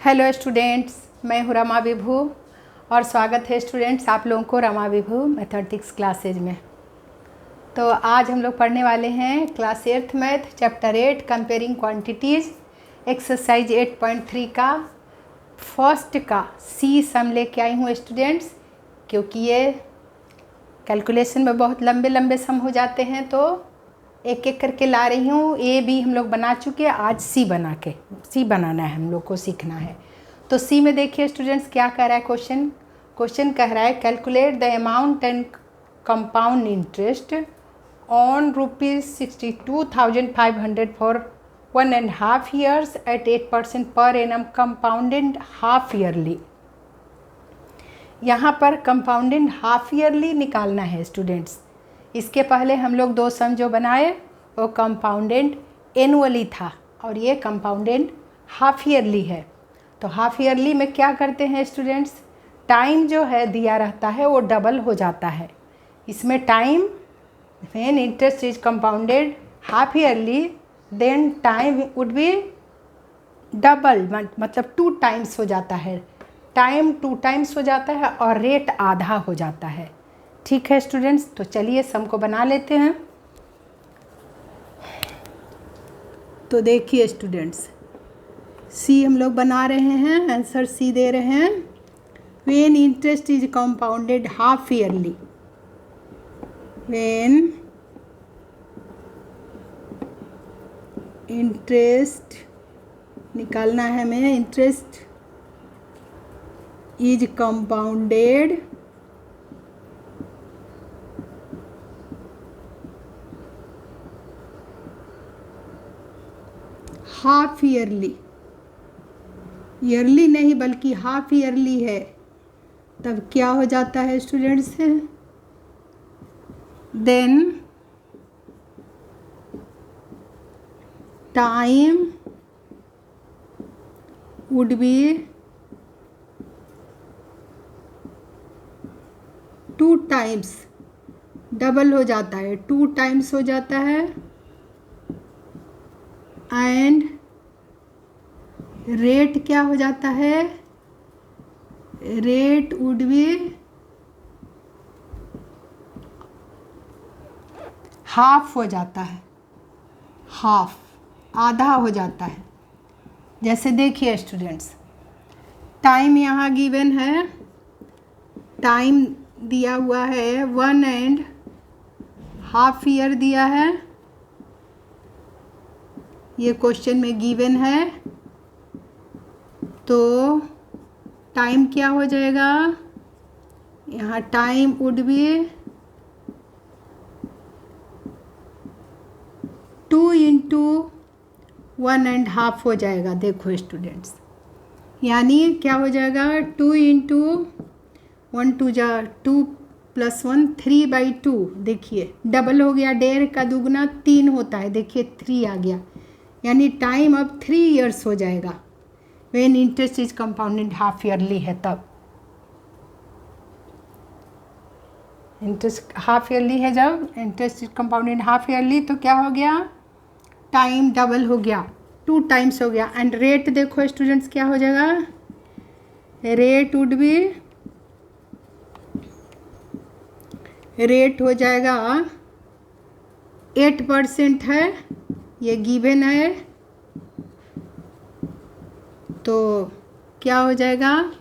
Hello students, मैं हूँ रमा विभू और स्वागत है स्टूडेंट्स आप लोगों को रमा विभू मैथमेटिक्स क्लासेज में। तो आज हम लोग पढ़ने वाले हैं class 8th math chapter 8 comparing quantities exercise 8.3 का फर्स्ट का सी सम लेके आई हूँ स्टूडेंट्स। क्योंकि ये कैलकुलेशन में बहुत लंबे लंबे सम हो जाते हैं तो एक एक करके ला रही हूँ। ए बी हम लोग बना चुके हैं, आज सी बनाना है, हम लोग को सीखना है। तो सी में देखिए स्टूडेंट्स क्या कह रहा है क्वेश्चन कह रहा है calculate the amount and compound interest on ₹62,500 for 1.5 years at 8% per annum compounded half yearly. यहाँ पर कंपाउंडेड हाफ ईयरली निकालना है स्टूडेंट्स। इसके पहले हम लोग दो सम जो बनाए वो कंपाउंडेड एनुअली था और ये कंपाउंडेड हाफ ईयरली है। तो हाफ ईयरली में क्या करते हैं स्टूडेंट्स, टाइम जो है दिया रहता है वो डबल हो जाता है। इसमें time when interest is compounded half yearly then time would be double, मतलब 2 times हो जाता है। टाइम 2 times हो जाता है और रेट आधा हो जाता है। ठीक है स्टूडेंट्स, तो चलिए सम को बना लेते हैं। तो देखिए स्टूडेंट्स, सी हम लोग बना रहे हैं, आंसर सी दे रहे हैं। When interest is compounded half yearly, when interest निकालना है हमें, interest is compounded half yearly, yearly नहीं बल्कि हाफ ईयरली है, तब क्या हो जाता है students, then time would be 2 times, double हो जाता है, 2 times हो जाता है। एंड रेट क्या हो जाता है, रेट वुड बी हाफ हो जाता है, हाफ आधा हो जाता है। जैसे देखिए स्टूडेंट्स, टाइम यहाँ गिवन है, टाइम दिया हुआ है 1.5 year दिया है, ये क्वेश्चन में गिवन है। तो टाइम क्या हो जाएगा, यहाँ टाइम वुड बी 2 into 1.5 हो जाएगा। देखो स्टूडेंट्स, यानी क्या हो जाएगा, 2 into 1 2 2 + 1 3/2। देखिए डबल हो गया, 1.5 का दुगना 3 होता है, देखिए 3 आ गया, यानी टाइम अब 3 years हो जाएगा। When interest is compounded half yearly है तब, इंटरेस्ट हाफ ईयरली है जब interest is compounded half yearly, तो क्या हो गया, टाइम डबल हो गया, 2 times हो गया। एंड रेट देखो स्टूडेंट्स क्या हो जाएगा, रेट वुड बी, रेट हो जाएगा 8% है, ये गिवन है। तो क्या हो जाएगा,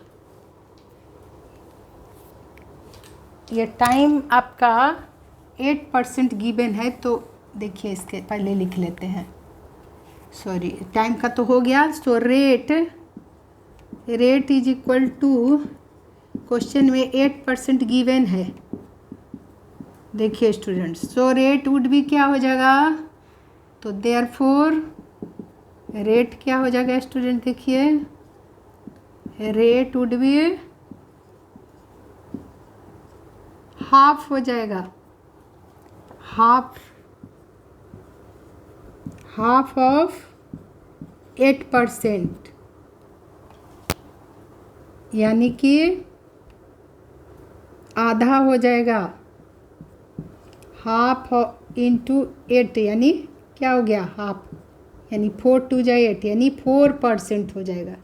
ये टाइम आपका 8% गिवन है। तो देखिए इसके पहले लिख लेते हैं, सॉरी टाइम का तो हो गया। So rate is equal to, question में 8% गिवन है। देखिए स्टूडेंट्स, सो रेट वुड भी क्या हो जाएगा, तो देयरफॉर रेट क्या हो जाएगा स्टूडेंट, देखिए रेट वुड भी हाफ हो जाएगा, हाफ ऑफ 8%, यानी कि आधा हो जाएगा, हाफ इंटू 8 यानी क्या हो गया, हाफ, यानी 4 2 8 यानी 4% हो जाएगा।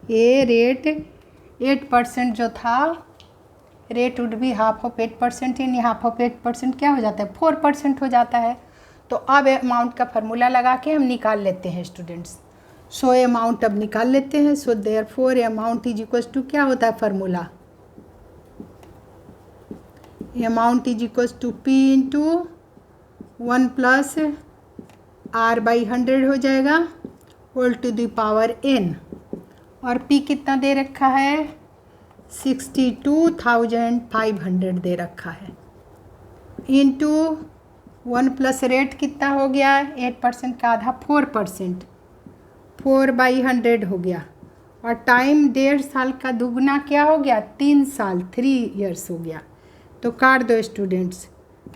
ए रेट 8% जो था, rate would be half of 8%, यानी हाफ ऑफ 8% क्या हो जाता है, 4% हो जाता है। तो अब अमाउंट का फार्मूला लगा के हम निकाल लेते हैं स्टूडेंट्स। सो अमाउंट अब निकाल लेते हैं। So therefore amount is equals to, क्या होता है formula, amount is equals to P into 1 plus R/100 हो जाएगा, whole to the power n। और P कितना दे रखा है, 62,500 दे रखा है, इंटू 1 प्लस रेट कितना हो गया, 8% का आधा 4%, 4/100 हो गया। और टाइम 1.5 साल का दुगना क्या हो गया, 3 साल, 3 इयर्स हो गया। तो काट दो स्टूडेंट्स,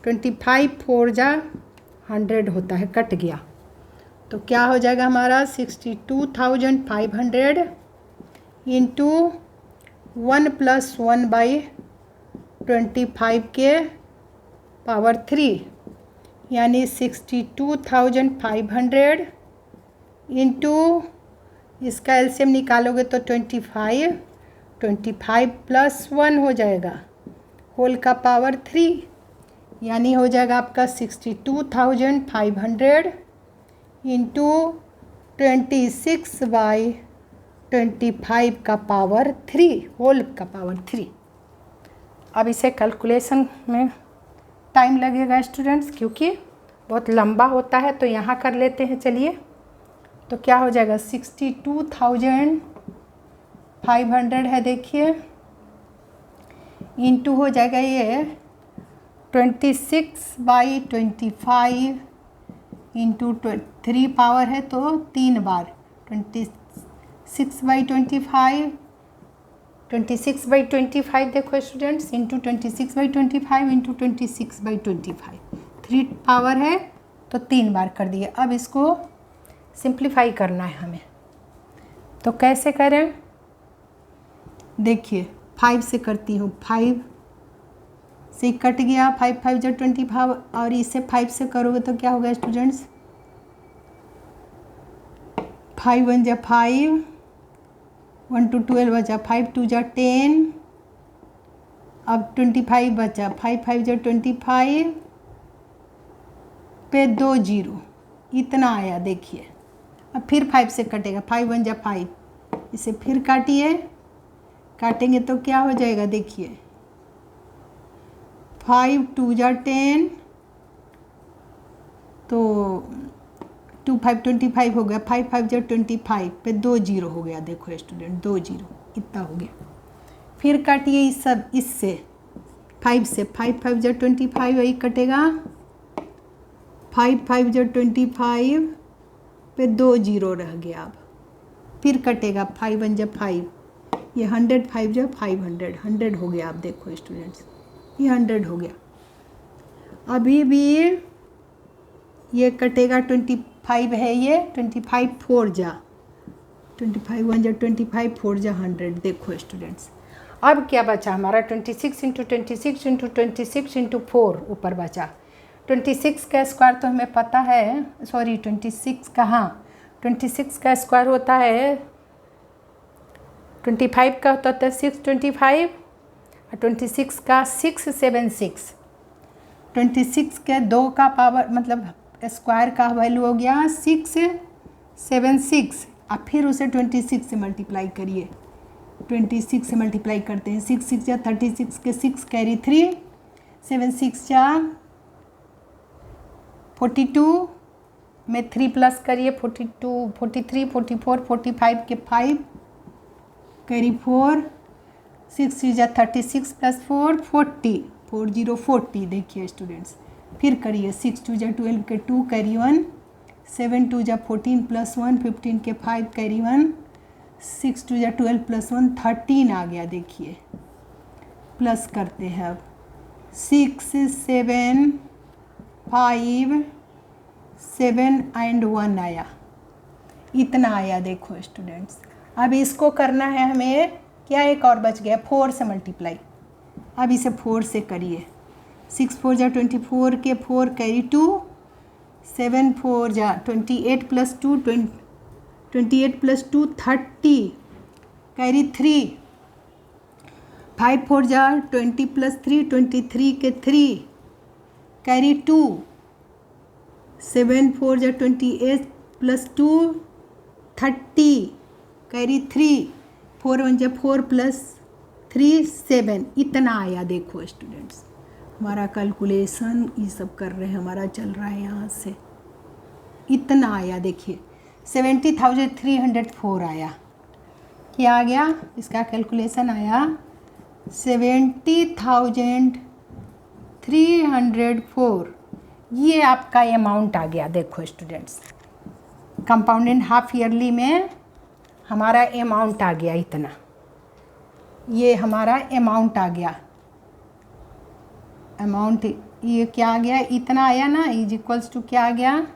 25 4 जा 100 होता है, कट गया। तो क्या हो जाएगा हमारा 62,500 इंटू 1 प्लस 1/25 के पावर 3, यानी 62,500 इंटू, इसका एलसीएम निकालोगे तो 25 प्लस 1 हो जाएगा, होल का पावर 3, यानी हो जाएगा आपका 62,500 इंटू 26/25 का पावर 3, होल का पावर 3। अब इसे कैलकुलेशन में टाइम लगेगा स्टूडेंट्स, क्योंकि बहुत लंबा होता है, तो यहाँ कर लेते हैं। चलिए, तो क्या हो जाएगा, 62,500 है, देखिए, इंटू हो जाएगा ये 26/25 इंटू 3 पावर है तो 3 बार 26/25 देखो स्टूडेंट्स, इंटू 26/25 इंटू 26/25, 3 पावर है तो 3 बार कर दिए। अब इसको सिंप्लीफाई करना है हमें, तो कैसे करें, देखिए 5 से करती हूँ, 5 से कट गया, 5 5 जा 25, और इसे 5 से करोगे तो क्या होगा स्टूडेंट्स, 5 1 जा 5, 1 to 12 बचा, 5 2 जा 10, अब 25 बचा, 5 5 जा 25 पे 2 0, इतना आया। देखिए अब फिर 5 से कटेगा, 5 1 जा 5, इसे फिर काटिए, काटेंगे तो क्या हो जाएगा, देखिए 5 2 जा 10, तो 2 5 25 हो गया, 5 5 जा 25 पे 2 0 हो गया। देखो स्टूडेंट 2 0 इतना हो गया। फिर काटिए इस सब, इससे 5 से, 5 5 जा 25 वही कटेगा, 5 5 जा 25 पे 2 0 रह गया। अब फिर कटेगा, 5 1 जा 5, ये 100, 5 जा 500, 100 हो गया। आप देखो स्टूडेंट्स, ये 100 हो गया। अभी भी ये कटेगा, 25 है ये, 25 4 जा 25 1 जा 25, 4 जा 100। देखो स्टूडेंट्स अब क्या बचा हमारा, 26 इंटू 26 इंटू 26 इंटू 4 ऊपर बचा। 26 का स्क्वायर तो हमें पता है, सॉरी 26 का, हाँ 26 का स्क्वायर होता है 25 का होता है 625, और 26 का 676, 26 के 2 का पावर मतलब स्क्वायर का वैल्यू हो गया 676, और फिर उसे 26 से मल्टीप्लाई करिए, 26 से मल्टीप्लाई करते हैं, 6 6 जा 36 के 6 कैरी 3, 7 6 जा 42 में 3 प्लस करिए, 42 43 44 45 के 5 कैरी 4, 6 3 जा 36 प्लस 4 40, 40 40। देखिए स्टूडेंट्स फिर करिए, 6 2 जा 12 के 2 कैरी 1, 7 2 जा 14 प्लस 1 15 के 5 कैरी 1, 6 2 जा 12 प्लस 1 13 आ गया। देखिए प्लस करते हैं अब, 6 7 5 7 एंड 1 आया, इतना आया। देखो स्टूडेंट्स अब इसको करना है हमें, क्या एक और बच गया, 4 से मल्टीप्लाई। अब इसे 4 से करिए, 6 4 जा 24 के 4 कैरी 2, 7 4 जा 28 प्लस 2 28 प्लस 2 30, कैरी 3, 5 4 जा 20 प्लस 3 23 के 3, कैरी 2, 7 4 जा 28 प्लस 2 30, कैरी 3, 4 1 जा 4 प्लस 3 7, इतना आया। देखो स्टूडेंट्स हमारा कैलकुलेशन ये सब कर रहे हैं, हमारा चल रहा है यहाँ से, इतना आया। देखिए 70,304 आया। क्या आ गया? इसका कैलकुलेशन आया 70,304। ये आपका अमाउंट आ गया। देखो स्टूडेंट्स कंपाउंडेड हाफ ईयरली में हमारा अमाउंट आ गया इतना, ये हमारा अमाउंट आ गया। अमाउंट ये क्या आ गया? इतना आया ना, इज इक्वल्स टू क्या आ गया?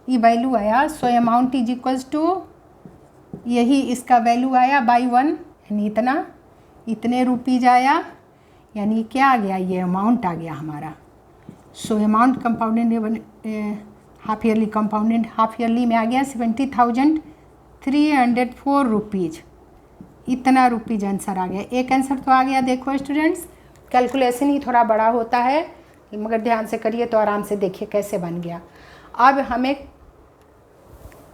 ये वैल्यू आया। So amount is equals to यही इसका वैल्यू आया बाई 1, यानी इतने रुपीज आया, यानी क्या आ गया? ये अमाउंट आ गया हमारा। So amount compounded half yearly, compounded half yearly में आ गया 70,304 रुपीज़। इतना रुपीज़ आंसर आ गया। एक आंसर तो आ गया। देखो स्टूडेंट्स कैलकुलेशन ही थोड़ा बड़ा होता है, मगर ध्यान से करिए तो आराम से देखिए कैसे बन गया। अब हमें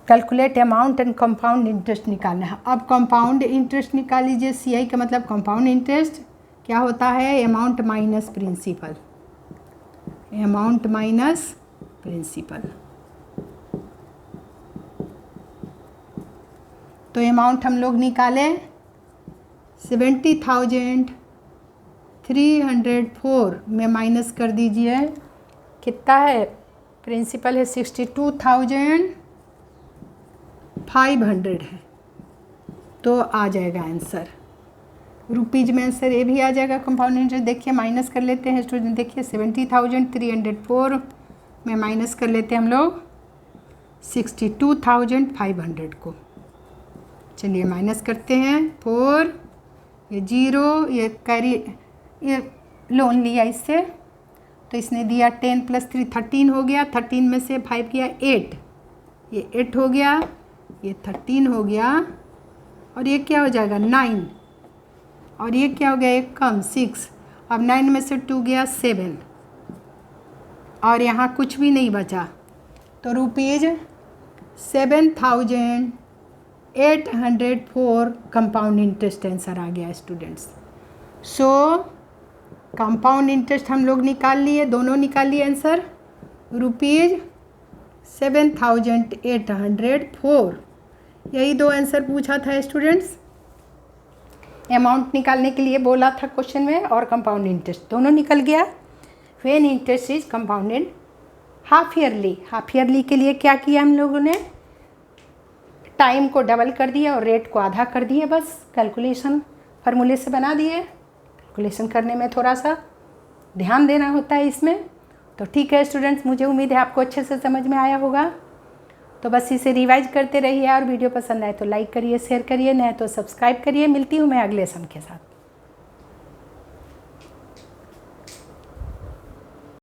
calculate amount and compound interest निकालना है। अब कंपाउंड इंटरेस्ट निकाल लीजिए। CI का मतलब कंपाउंड इंटरेस्ट क्या होता है? Amount minus principal, amount minus principal. तो अमाउंट हम लोग निकाले 70,304 में माइनस कर दीजिए, कितना है? प्रिंसिपल है 62,500 है, तो आ जाएगा आंसर। रुपीज में आंसर ये भी आ जाएगा। कंपाउंड इंटरेस्ट देखिए माइनस कर लेते हैं स्टूडेंट। देखिए 70,304 में माइनस कर लेते हैं हम लोग 62,500 को। चलिए माइनस करते हैं। 4, ये 0, ये कैरी, ये लोन लिया इससे, तो इसने दिया 10 प्लस 3 13 हो गया। 13 में से 5 गया 8, ये 8 हो गया, ये 13 हो गया, और ये क्या हो जाएगा 9, और ये क्या हो गया एक कम 6। अब 9 में से 2 गया 7, और यहाँ कुछ भी नहीं बचा, तो रुपीज़ 7,804 कंपाउंड इंटरेस्ट आंसर आ गया स्टूडेंट्स। सो कंपाउंड इंटरेस्ट हम लोग निकाल लिए, दोनों निकाल लिए आंसर, रुपीज़ 7,804। यही दो आंसर पूछा था स्टूडेंट्स। अमाउंट निकालने के लिए बोला था क्वेश्चन में, और कंपाउंड इंटरेस्ट दोनों निकल गया। When interest is compounded half yearly, half yearly के लिए क्या किया हम लोगों ने? टाइम को डबल कर दिया और रेट को आधा कर दिए, बस कैलकुलेशन फार्मूले से बना दिए। कैलकुलेशन करने में थोड़ा सा ध्यान देना होता है इसमें। तो ठीक है स्टूडेंट्स, मुझे उम्मीद है आपको अच्छे से समझ में आया होगा। तो बस इसे रिवाइज करते रहिए, और वीडियो पसंद आए तो लाइक करिए, शेयर करिए, नहीं तो सब्सक्राइब करिए। मिलती हूँ मैं अगले सम के साथ।